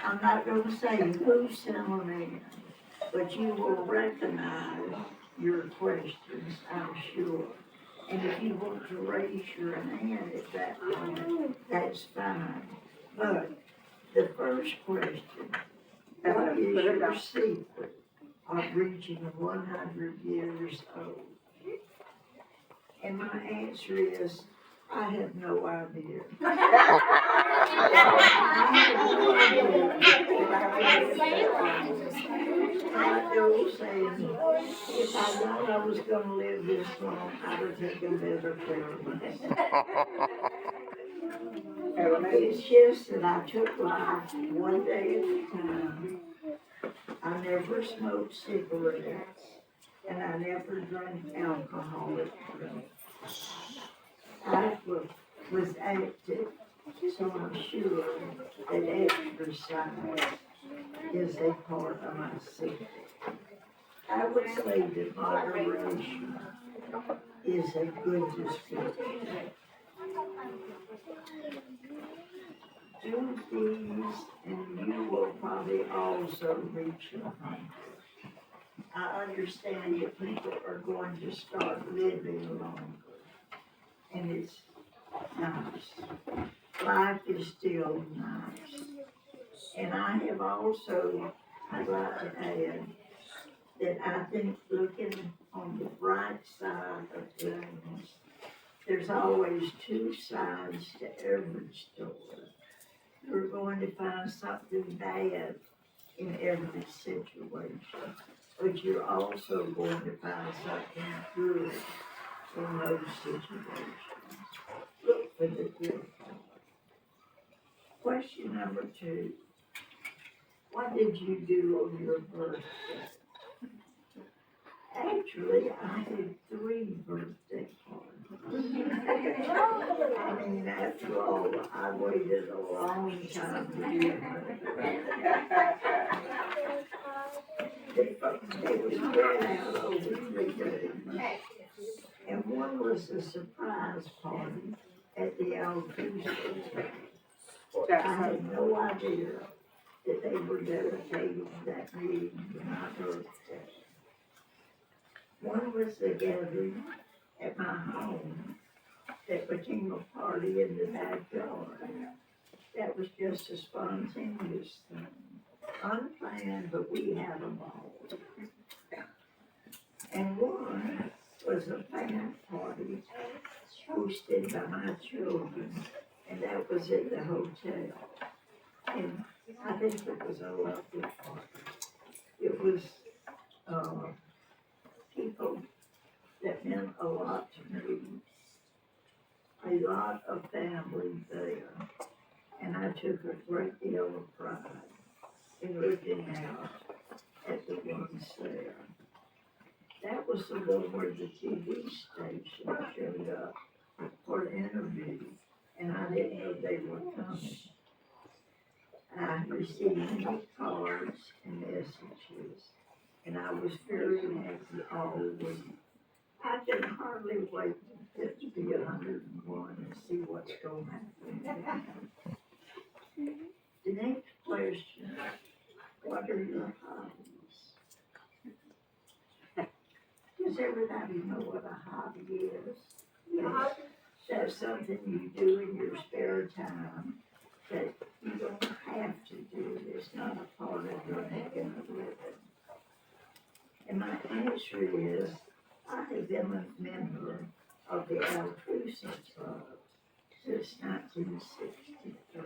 I'm not gonna say who's telling me, but you will recognize your questions, I'm sure. And if you want to raise your hand at that point, that's fine. But the first question, what is your secret of reaching 100 years old? And my answer is, I have no idea. I know saying, if I thought I was gonna live this long, I would take a better care of myself. It's just that I took life one day at a time. I never smoked cigarettes, and I never drank alcoholic drinks. I was active, so I'm sure that exercise is a part of my secret. I would say that moderation is a good description. Do these, and you will probably also reach your home. I understand that people are going to start living longer, and it's nice. Life is still nice. And I have also, I'd like to add, that I think looking on the bright side of things, there's always two sides to every story. You're going to find something bad in every situation, but you're also going to find something good in those situations. Look for the good. Question number 2. What did you do on your birthday? Actually, I had 3 birthday parties. I mean, after all, I waited a long time to do it. They were spread out over 3 days. And one was a surprise party at the Altuve. I had no idea that they were dedicating that meeting to my birthday. One was a gathering at my home that became a party in the backyard. That was just a spontaneous thing. Unplanned, but we had a ball. And one was a fan party hosted by my children, and that was at the hotel. And I think it was a lovely party. It was people that meant a lot to me, a lot of family there, and I took a great deal of pride in looking out at the ones there. That was the one where the TV station showed up for an interview, and I didn't know they were coming. I received many cards and messages, and I was very happy all week. I can hardly wait to be 101 and see what's going to happen. The next question, what are your hobbies? Does everybody know what a hobby is? Yes. That's something you do in your spare time that you don't have to do. It's not a part of your making a living. And my answer is, I have been a member of the Altuve Club since 1963.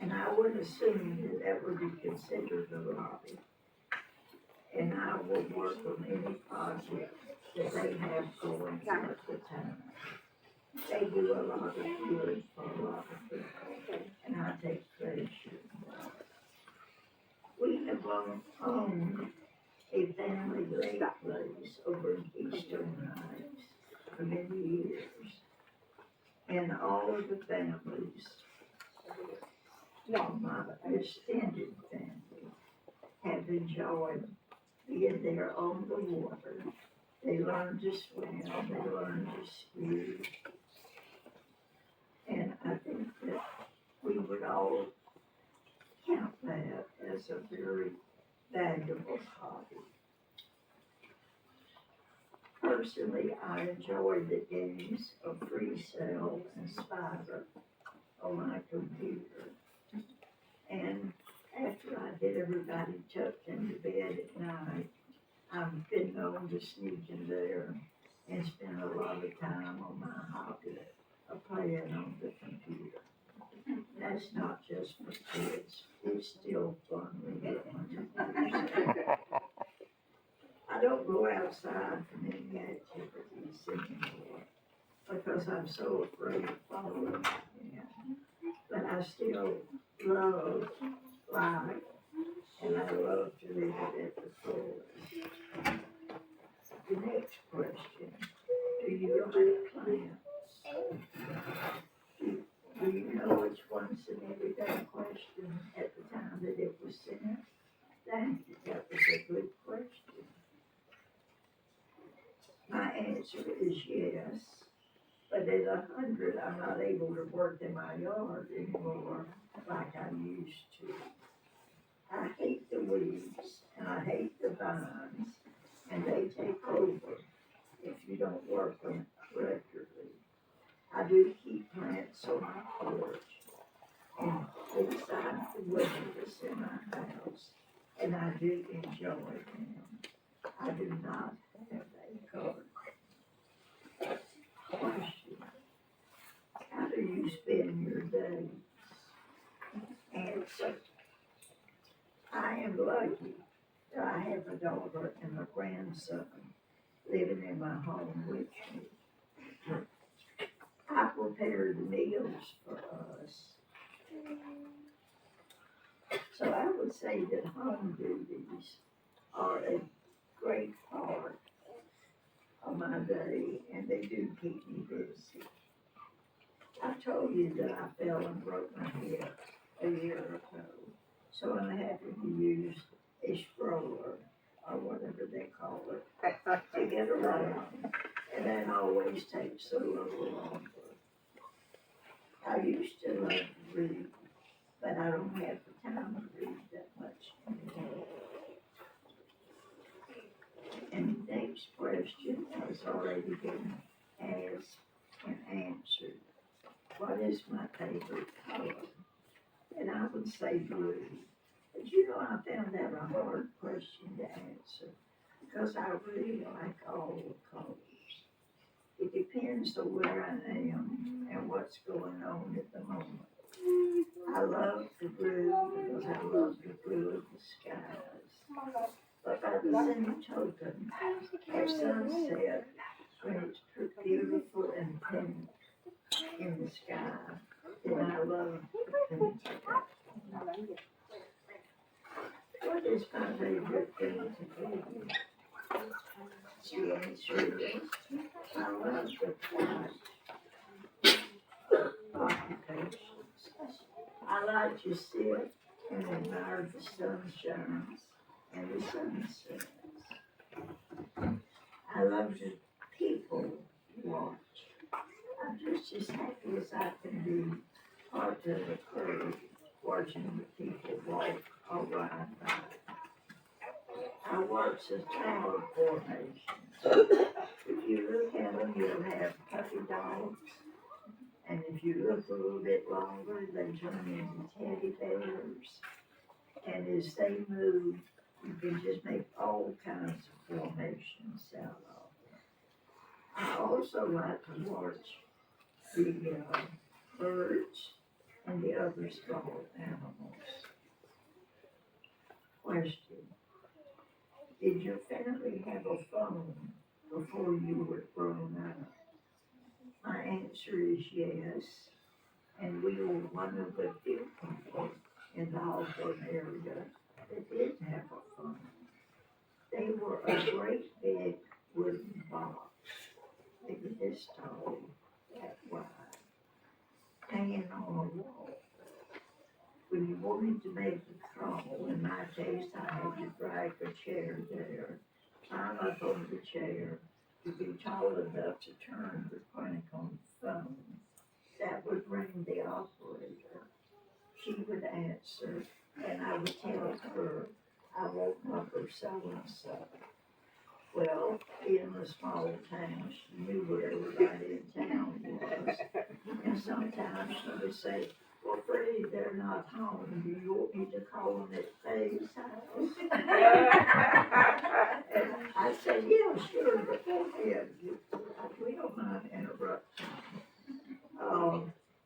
And I would assume that that would be considered a hobby. And I will work on any project that they have going at the time. They do a lot of good for a lot of people, and I take pleasure in that. We have owned a family lake place over in Keystone Heights for many years, and all of the families of my extended family have enjoyed being there on the water. They learn to swim, they learn to ski, and I think that we would all very valuable hobby. Personally, I enjoy the games of Free Cell and Spider on my computer. And after I get everybody tucked into bed at night, I've been known to sneak in there and spend a lot of time on my hobby of playing on the computer. That's not just for kids. It's still fun when you get on computers. I don't go outside for many activities anymore because I'm so afraid of falling again. But I still love life and I love to live it at the fullest. The next question, do you like plants? Do you know which one's an everyday question at the time that it was sent? Thank you, that was a good question. My answer is yes, but at 100 I'm not able to work in my yard anymore like I used to. I hate the weeds and I hate the vines and they take over if you don't work on it regularly. I do keep plants on my porch and inside the windows in my house, and I do enjoy them. I do not have a garden. Question: how do you spend your days? Answer: I am lucky that I have a daughter and a grandson living in my home with me. I prepare the meals for us. So I would say that home duties are a great part of my day, and they do keep me busy. I told you that I fell and broke my hip a year ago, so I'm having to use a stroller or whatever they call it to get around, and that always takes a little longer. I used to love to read, but I don't have the time to read that much anymore. And the next question has already been asked and answered. What is my favorite color? And I would say blue. But you know, I found that a hard question to answer because I really like all the colors. It depends on where I am and what's going on at the moment. I love the blue because I love the blue of the skies. But by the same token, at sunset, when it's beautiful and pink in the sky, then I love the pink sky. What is my favorite thing to do? The answer is, I love the quiet occupations. I like to sit and admire the sunshines and the sunsets. I love to people watch. I'm just as happy as I can be part of the crowd watching the people walk or ride by. I watch the cloud formations. If you look at them, you'll have puppy dogs. And if you look a little bit longer, they turn into teddy bears. And as they move, you can just make all kinds of formations out of them. I also like to watch the birds and the other small animals. Question: did your family have a phone before you were grown up? My answer is yes, and we were one of the few people in the Hawthorne area that did have a phone. They were a great big wooden box, maybe this tall, that wide, hanging on a wall. When you wanted to make a call, in my case, I had to drag a chair there, climb up on the chair, to be tall enough to turn the crank on the phone. That would ring the operator. She would answer, and I would tell her selling stuff. Well, in the small towns, she knew where everybody in town was. And sometimes she would say, well, Freddie, they're not home. Do you want me to call them at Faye's house? And I said, yeah, sure, but go ahead. We don't mind interrupting.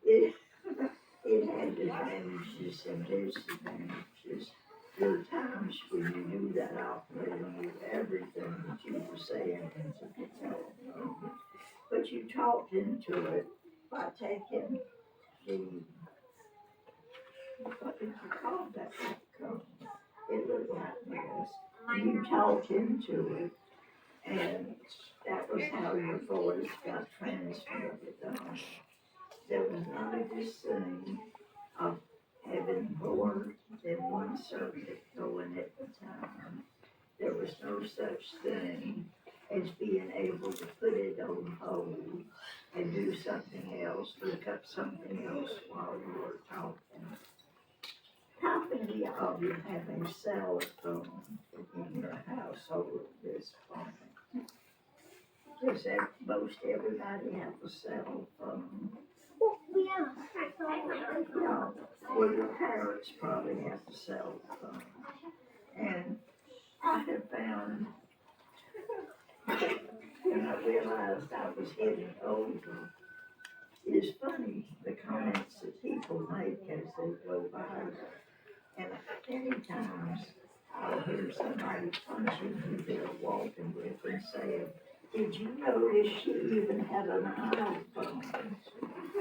It, it had advantages and disadvantages. There were times when you knew that operator knew everything that you were saying into the telephone. But you talked into it by taking the, what did you call that cone? It looked like this. You talked into it, and that was how your voice got transmitted. There was none of this thing of having more than one circuit going at the time. There was no such thing as being able to put it on hold and do something else, look up something else while you were talking. How many of you have a cell phone in your household at this point? Does most everybody have a cell phone? Yeah. Yeah, well, your parents probably have a cell phone. And I have found, and I realized I was getting older, it's funny the comments that people make as they go by. And many times I'll hear somebody punching who they're walking with and saying, did you notice she even had an iPhone?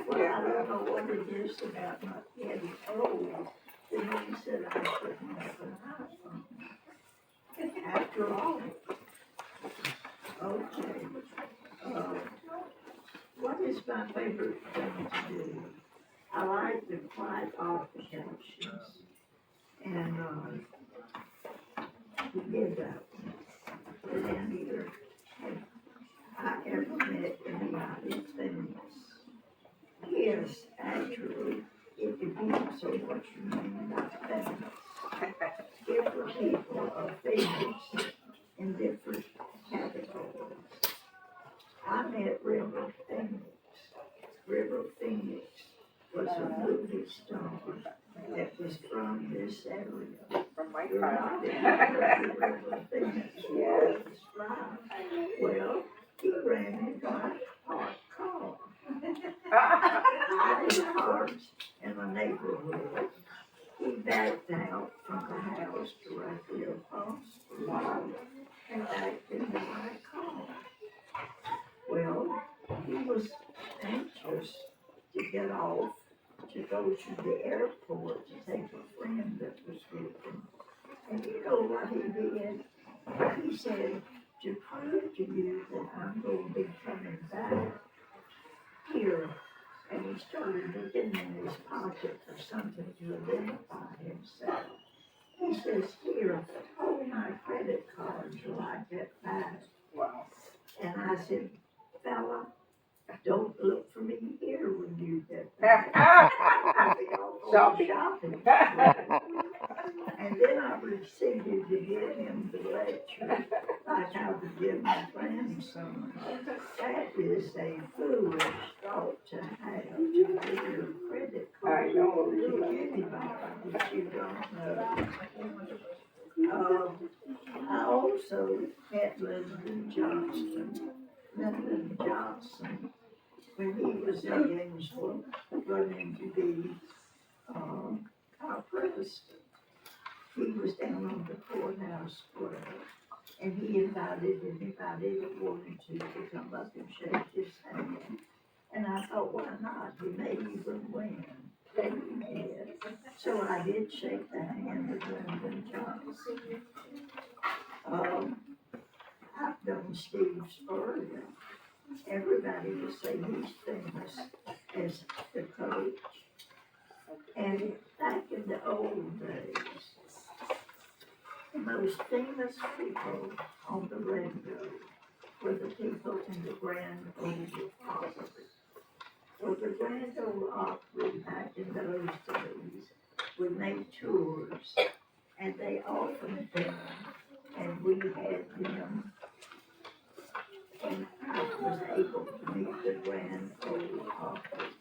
Well, I don't know what it is about not getting old. It means that I shouldn't have an iPhone. After all, okay. What is my favorite thing to do? I like the quiet occupations. And we did that one. And then either have I ever met anybody famous? Yes, actually, it depends on what you mean by famous. Different people are famous in different categories. I met River Phoenix. River Phoenix was a movie star that was from this area. From my You're car. not in River Phoenix. Yes, right. Well, he ran into my parked car. I had cars in the neighborhood. He backed out from the house directly across the road and backed into my car. Well, he was anxious to get off to go to the airport to take a friend that was with him. And you know what he did? He said, to prove to you that I'm going to be coming back here. And he started looking in his pocket for something to identify himself. He says, here, hold my credit card till I get back. Wow. And I said, fella, don't look for me here when you get back. I'll be off shopping. And then I proceeded to give him the lecture like I would give my grandson. That is a foolish thought to have to give your credit card to anybody that you don't know. I also met Lyndon Johnson, when he was in Gainesville, running to be our president. He was down on the courthouse square, and he invited anybody that wanted to come up and shake his hand. And I thought, why not? He may even win. And he did. So I did shake the hand of Lyndon Johnson. I've known Steve Spurgeon. Everybody will say he's famous as the coach. And back in the old days, the most famous people on the radio were the people in the Grand Ole Opry. Well, the Grand Ole Opry back in those days would make tours, and they often found and we had them, and I was able to meet the grand old office,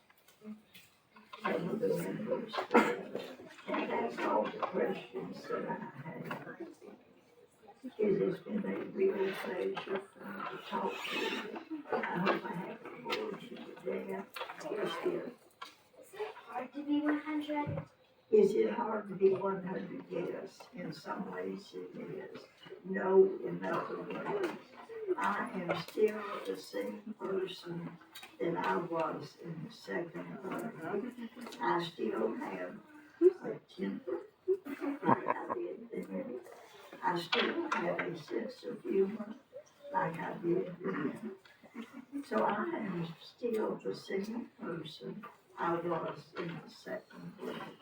some of the members, and that's all the questions that I have. It has been a real pleasure for me to talk to you. I hope I haven't bored you to death. Yes, dear. Hard to be 100. Is it hard to be 100? Yes, in some ways it is. No, in other ways. I am still the same person that I was in the second grade. I still have a temper like I did then. I still have a sense of humor like I did then. So I am still the same person I was in the second grade.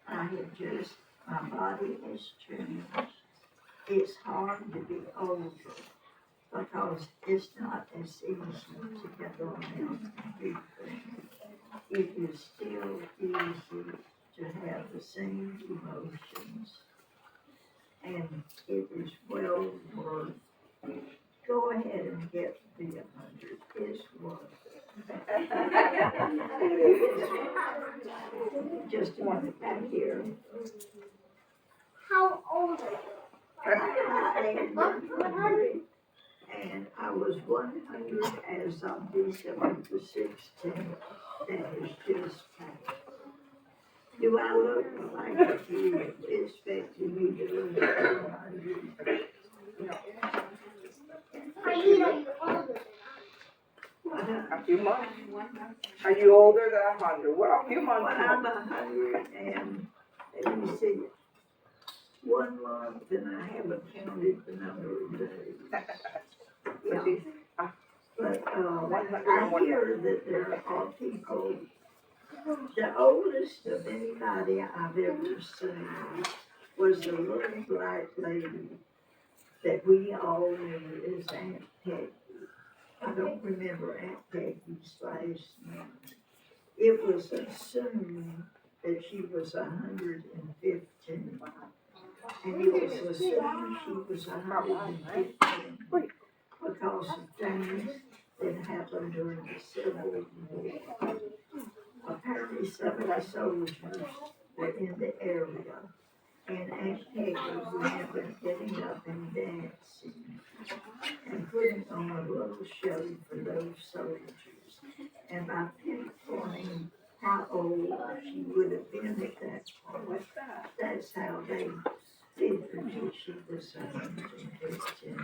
I have just, my body has changed. It's hard to be older because it's not as easy to get around and do things. It is still easy to have the same emotions, and it is well worth it. Go ahead and get to be 100. It's worth it. Just a minute back here. How old are you? I am 100, and I was 100 as of December the 16th. That is just passed. Do I look like you expected me to look at 100? I mean, are you older A few months. Are you older than 100? Well, a few months. Well, I'm 100 and, let me see, 1 month and I haven't counted the number of days. Yeah. But I hear that there are people, the oldest of anybody I've ever seen was a little black lady that we all knew as Aunt Peggy. I don't remember Aunt Peggy's last name. It was assumed that she was 115. And it was assumed she was 115 because of things that happened during the Civil War. Apparently some of the soldiers were in the area, and Aunt Peggy remembered getting up and dancing and putting on a little show for those soldiers. And by pinpointing how old she would have been at that point, that's how they figured that she was 115.